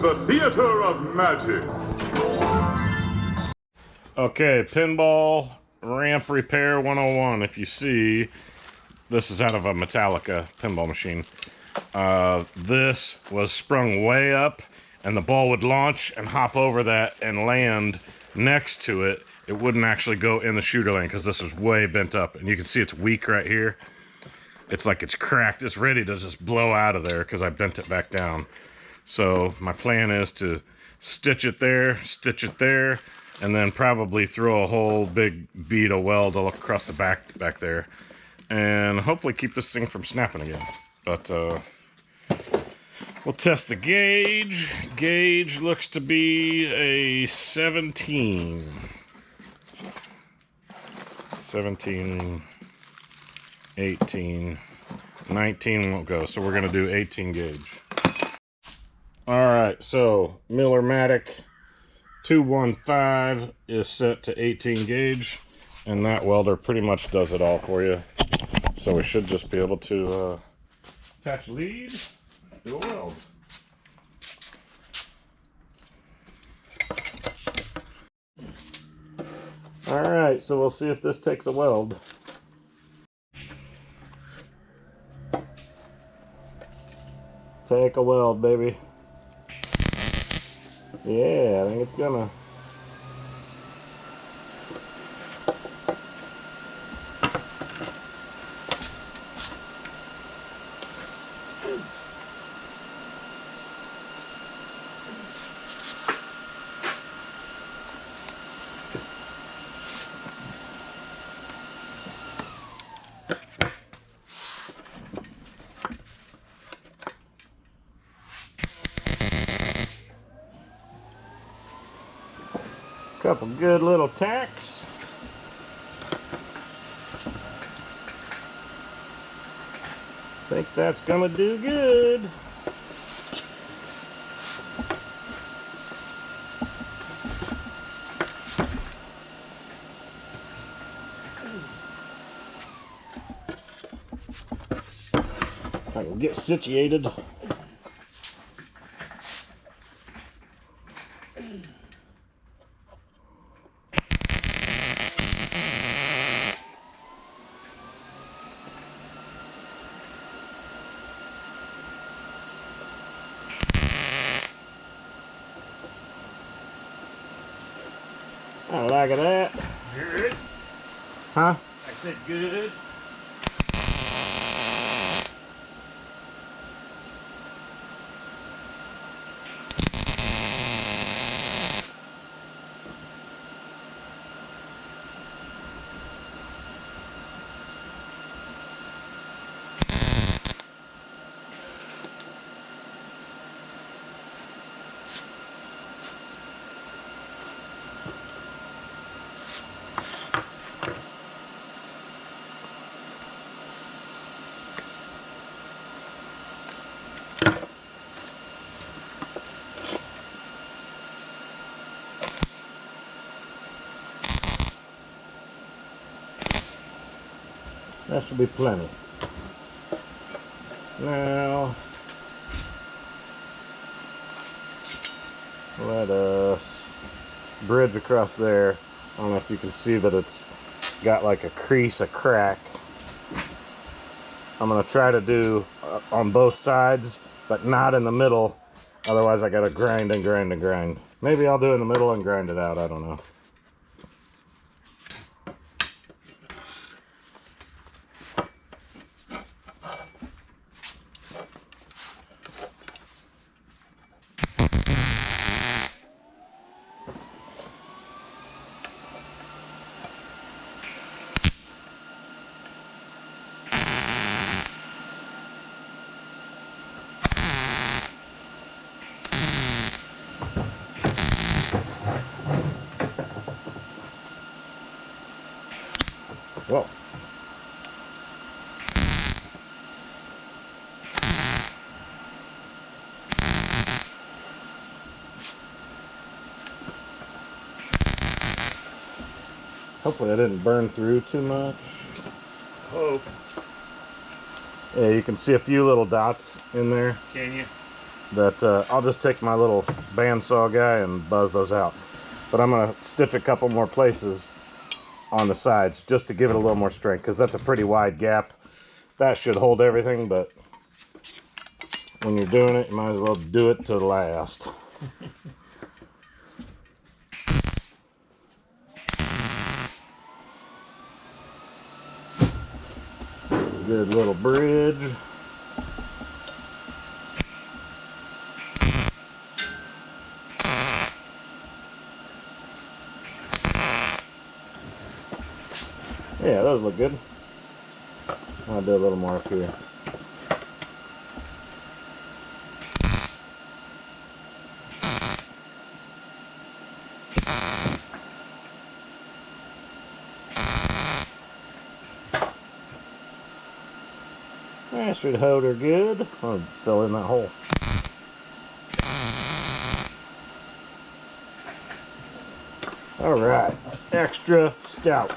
the theater of magic. Okay, Pinball Ramp Repair 101. If you see, this is out of a Metallica pinball machine. This was sprung way up, and the ball would launch and hop over that and land next to it. It wouldn't actually go in the shooter lane because this was way bent up. And you can see it's weak right here. It's like it's cracked. It's ready to just blow out of there because I bent it back down. So my plan is to stitch it there, and then probably throw a whole big bead of weld across the back there. And hopefully keep this thing from snapping again. But we'll test the gauge. Gauge looks to be a 17. 17, 18, 19 won't go. So we're going to do 18 gauge. Alright, so Miller-Matic 215 is set to 18 gauge. And that welder pretty much does it all for you. So we should just be able to attach lead, do a weld. Alright, so we'll see if this takes a weld. Take a weld, baby. Yeah, I think it's gonna. Couple good little tacks. Think that's gonna do good. I can get situated. I like that. Good. Huh? I said good. That should be plenty. Now, let us bridge across there. I don't know if you can see that it's got like a crease, a crack. I'm going to try to do on both sides, but not in the middle. Otherwise, I got to grind and grind and grind. Maybe I'll do it in the middle and grind it out. I don't know. Whoa. Hopefully I didn't burn through too much. Hope. Yeah, you can see a few little dots in there. Can you? that I'll just take my little bandsaw guy and buzz those out. But I'm gonna stitch a couple more places on the sides just to give it a little more strength, because that's a pretty wide gap. That should hold everything, but when you're doing it, you might as well do it to the last. Good little bridge. Yeah, those look good. I'll do a little more up here. That should hold her good. I'll fill in that hole. All right, extra stout.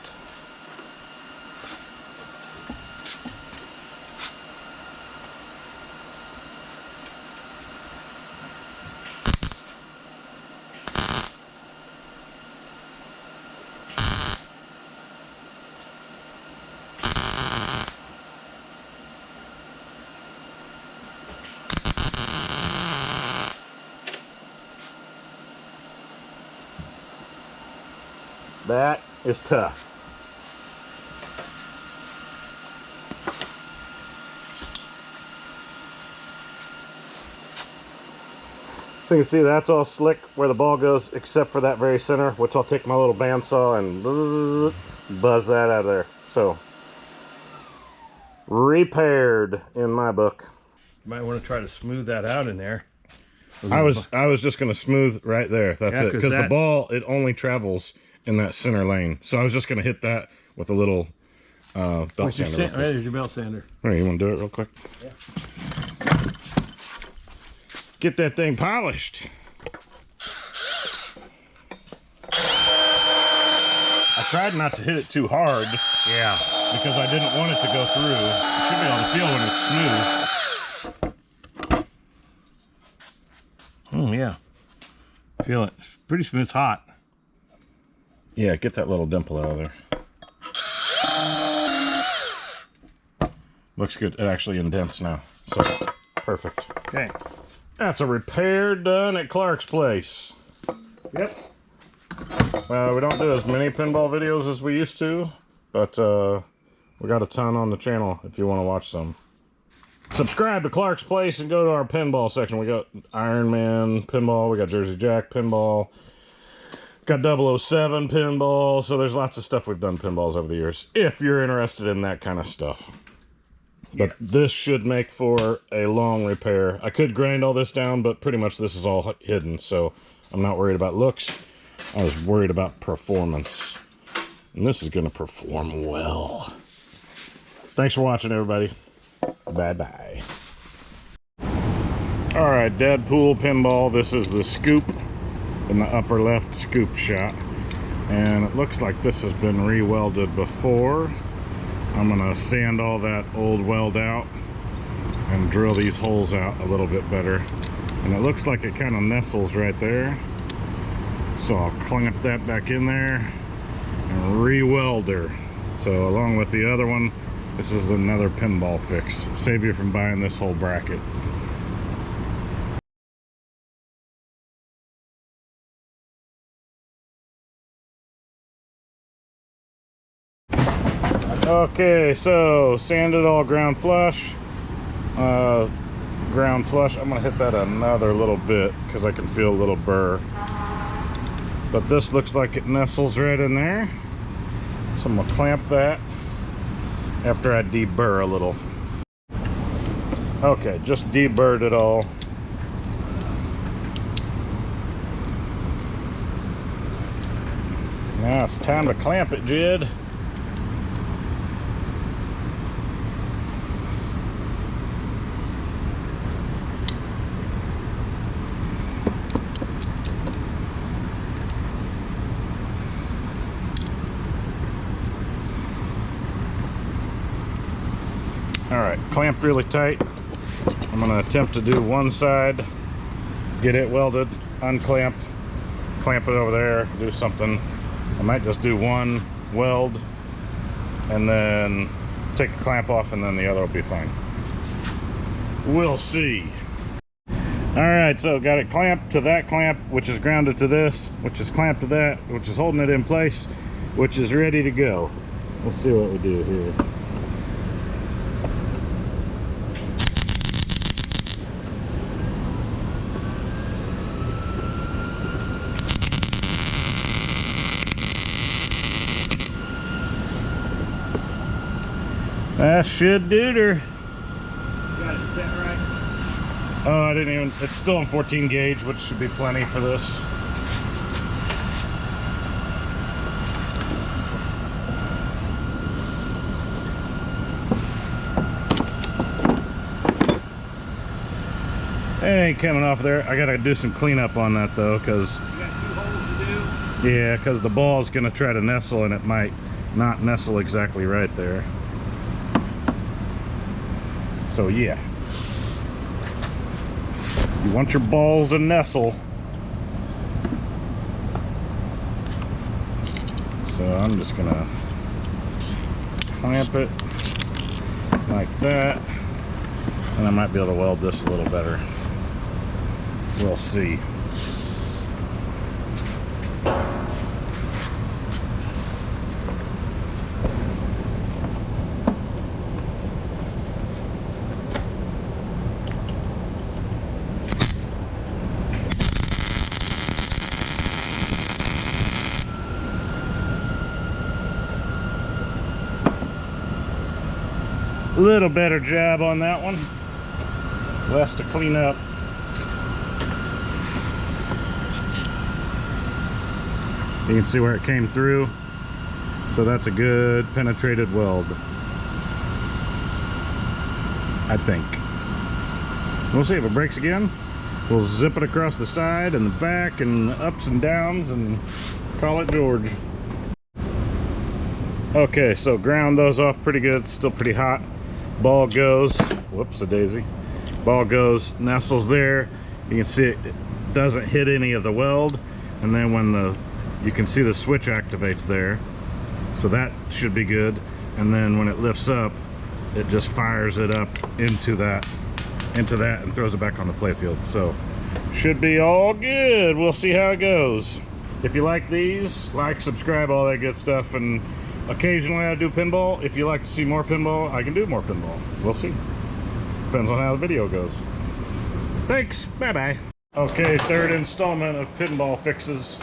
That is tough. So you can see that's all slick where the ball goes, except for that very center, which I'll take my little bandsaw and buzz that out of there. So, repaired in my book. You might want to try to smooth that out in there. I was just gonna smooth right there. That's it, because the ball, it only travels in that center lane. So I was just gonna hit that with a little belt sander. There's your belt sander. All right, you want to do it real quick? Yeah. Get that thing polished. I tried not to hit it too hard. Yeah. Because I didn't want it to go through. You should be able to feel when it's smooth. Yeah. Feel it. It's pretty smooth. It's hot. Yeah, get that little dimple out of there. Looks good. It actually indents now. So, perfect. Okay. That's a repair done at Clark's place. Yep. We don't do as many pinball videos as we used to, but we got a ton on the channel if you want to watch some. Subscribe to Clark's place and go to our pinball section. We got Iron Man pinball, we got Jersey Jack pinball, got 007 pinball, so there's lots of stuff we've done pinballs over the years, if you're interested in that kind of stuff. But yes, this should make for a long repair. I could grind all this down, but pretty much this is all hidden, so I'm not worried about looks. I was worried about performance. And this is going to perform well. Thanks for watching, everybody. Bye-bye. Alright, Deadpool pinball. This is the scoop in the upper left scoop shot. And it looks like this has been re-welded before. I'm going to sand all that old weld out and drill these holes out a little bit better. And it looks like it kind of nestles right there. So I'll clamp that back in there and re-weld her. So along with the other one, this is another pinball fix. Save you from buying this whole bracket. Okay, so sanded all ground flush. Ground flush. I'm gonna hit that another little bit because I can feel a little burr. But this looks like it nestles right in there. So I'm gonna clamp that after I deburr a little. Okay, just deburred it all. Now it's time to clamp it, Jed. Alright, clamped really tight. I'm going to attempt to do one side get it welded, unclamp, clamp it over there, do something. I might just do one weld and then take the clamp off, and then the other will be fine. We'll see. All right, so got it clamped to that clamp, which is grounded to this, which is clamped to that, which is holding it in place, which is ready to go. We'll see what we do here. That should do her. Got it set right. Oh, I didn't even, it's still on 14 gauge, which should be plenty for this. It ain't coming off there. I gotta do some cleanup on that though, because You got 2 holes to do. yeah, because the ball's gonna try to nestle and it might not nestle exactly right there. So yeah, you want your balls to nestle. So I'm just gonna clamp it like that, and I might be able to weld this a little better. We'll see. A little better job on that one. Less to clean up. You can see where it came through. So that's a good penetrated weld, I think. We'll see if it breaks again. We'll zip it across the side and the back and the ups and downs and call it George. Okay, so ground those off pretty good. It's still pretty hot. Ball goes, whoops a daisy. Ball goes, nestles there. You can see it doesn't hit any of the weld, and then when you can see the switch activates there, so that should be good. And then when it lifts up, it just fires it up into that and throws it back on the playfield. So should be all good. We'll see how it goes. If you like these, like, subscribe, all that good stuff. And occasionally I do pinball. If you like to see more pinball, I can do more pinball. We'll see. Depends on how the video goes. Thanks. Bye-bye. Okay, third installment of pinball fixes.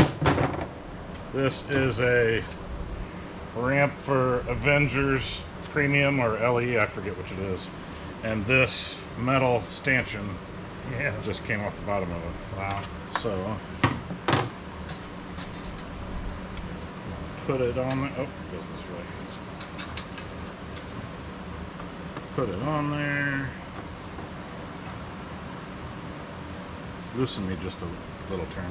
This is a ramp for Avengers Premium or LE, I forget which it is. And this metal stanchion just came off the bottom of it. Wow. So put it on there. Oh, it goes this way. Put it on there. Loosen me just a little turn.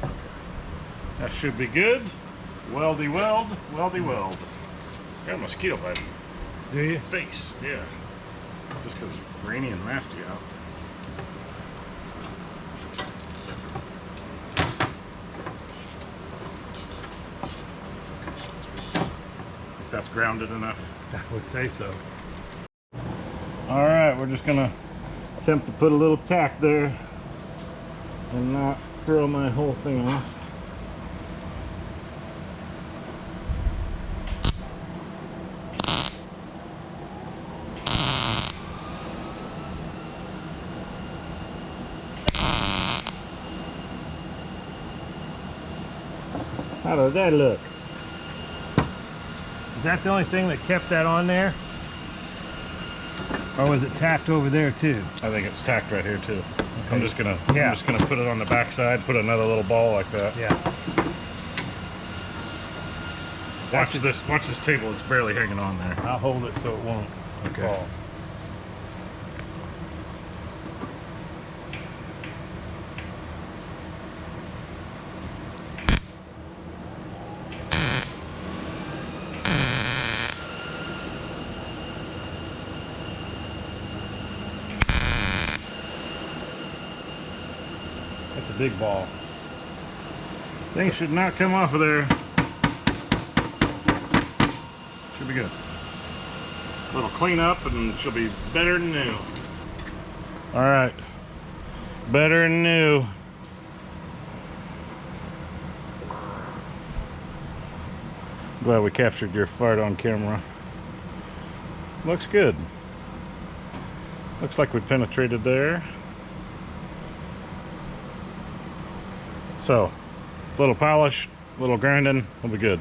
Okay. That should be good. Weldy weld, weldy weld. Got a mosquito bite. Do you? Face, yeah. Just because it's rainy and nasty out. That's grounded enough. I would say so. All right, we're just gonna attempt to put a little tack there and not throw my whole thing off. How does that look? Is that the only thing that kept that on there? Or was it tacked over there too? I think it's tacked right here too. Okay. I'm just gonna put it on the back side, put another little ball like that. Yeah. Watch this table, it's barely hanging on there. I'll hold it so it won't fall. That's a big ball. Things should not come off of there. Should be good. A little cleanup and she'll be better than new. All right, better than new. Glad we captured your fart on camera. Looks good. Looks like we penetrated there. So, little polish, little grinding, we'll be good.